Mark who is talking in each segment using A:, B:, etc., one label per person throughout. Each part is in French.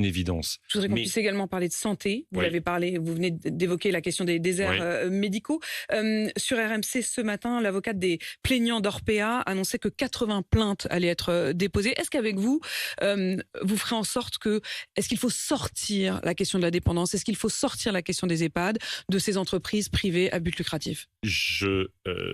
A: une évidence.
B: Je voudrais qu'on
A: Mais
B: puisse également parler de santé. Vous
A: oui,
B: l'avez parlé, vous venez d'évoquer la question des déserts
A: oui.
B: médicaux. Sur RMC ce matin, l'avocate des plaignants d'Orpea annonçait que 80 plaintes allaient être déposées. Est-ce qu'avec vous, vous ferez en sorte que, est-ce qu'il faut sortir la question de la dépendance, est-ce qu'il faut sortir la question des EHPAD de ces entreprises privées à but lucratif?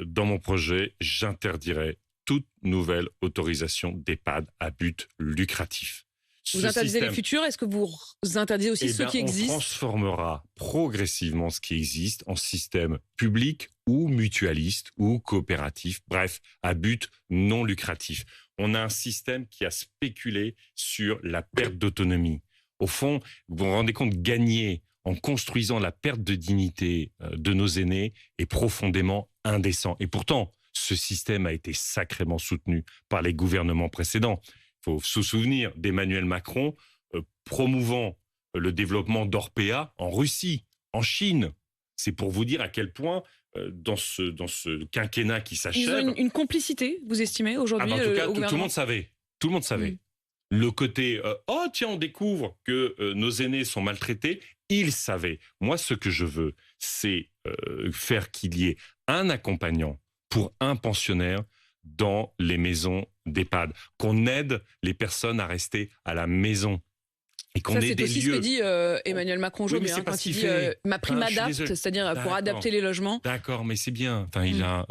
A: Dans mon projet, j'interdirai toute nouvelle autorisation d'EHPAD à but lucratif.
B: Vous
A: Ce
B: interdisez les
A: système,
B: futurs, est-ce que vous interdisez aussi ceux qui
A: on
B: existent?
A: transformera progressivement ce qui existe en système public ou mutualiste ou coopératif, bref, à but non lucratif. On a un système qui a spéculé sur la perte d'autonomie. Au fond, vous vous rendez compte, gagner en construisant la perte de dignité de nos aînés est profondément indécent. Et pourtant, ce système a été sacrément soutenu par les gouvernements précédents. Il faut se souvenir d'Emmanuel Macron promouvant le développement d'Orpea en Russie, en Chine. C'est pour vous dire à quel point, dans ce quinquennat qui
B: Ils
A: s'achève...
B: ont une complicité, vous estimez, aujourd'hui,
A: en tout cas,
B: au
A: tout le
B: gouvernement?
A: monde savait. Tout le monde savait. Le côté oh tiens, on découvre que nos aînés sont maltraités, ils savaient. Moi, ce que je veux, c'est faire qu'il y ait un accompagnant pour un pensionnaire dans les maisons d'EHPAD, qu'on aide les personnes à rester à la maison. Et qu'on
B: Ça,
A: ait
B: c'est
A: des
B: aussi ce
A: lieux.
B: que dit Emmanuel Macron
A: Oui,
B: aujourd'hui,
A: mais c'est pas
B: quand
A: ce
B: il
A: qu'il
B: dit
A: fait.
B: ma prime
A: Je suis
B: adapte,
A: désolé.
B: c'est-à-dire pour
A: D'accord.
B: adapter les logements.
A: D'accord, mais c'est bien. Enfin, il a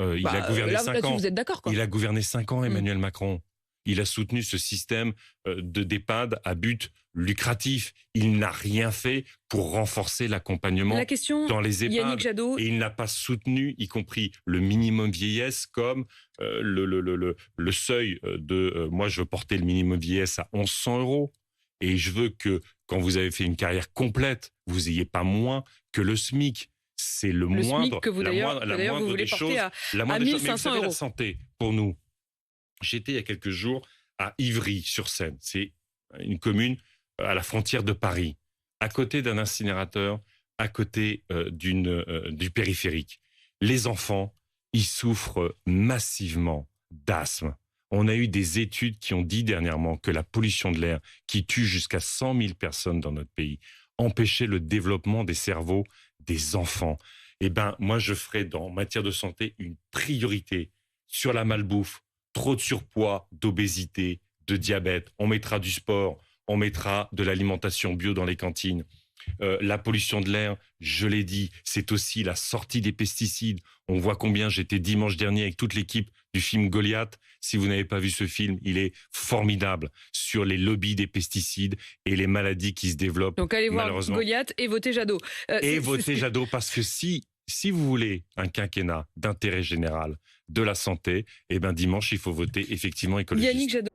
A: gouverné
B: Là,
A: 5
B: là-dessus,
A: ans.
B: vous êtes d'accord, quoi.
A: Il a gouverné 5 ans, Emmanuel Macron. Il a soutenu ce système d'EHPAD à but lucratif. Il n'a rien fait pour renforcer l'accompagnement
B: La question,
A: dans les EHPAD.
B: Yannick Jadot,
A: Et il n'a pas soutenu, y compris le minimum vieillesse, comme le seuil de... moi, je veux porter le minimum vieillesse à 1 100 €. Et je veux que, quand vous avez fait une carrière complète, vous ayez pas moins que le SMIC. C'est le moindre.
B: SMIC que vous, d'ailleurs, vous voulez porter à 1 500
A: Mais vous savez, la
B: €.
A: santé, pour nous, j'étais il y a quelques jours à Ivry-sur-Seine. C'est une commune à la frontière de Paris, à côté d'un incinérateur, à côté du périphérique. Les enfants, ils souffrent massivement d'asthme. On a eu des études qui ont dit dernièrement que la pollution de l'air, qui tue jusqu'à 100 000 personnes dans notre pays, empêchait le développement des cerveaux des enfants. Eh ben, moi, je ferai en matière de santé une priorité sur la malbouffe, trop de surpoids, d'obésité, de diabète. On mettra du sport, on mettra de l'alimentation bio dans les cantines. La pollution de l'air, je l'ai dit, c'est aussi la sortie des pesticides. On voit combien j'étais dimanche dernier avec toute l'équipe du film Goliath. Si vous n'avez pas vu ce film, il est formidable sur les lobbies des pesticides et les maladies qui se développent.
B: Donc allez voir
A: malheureusement.
B: Goliath et votez Jadot.
A: Et votez Jadot, parce que si vous voulez un quinquennat d'intérêt général de la santé, eh ben dimanche, il faut voter effectivement écologique.
B: Yannick Jadot.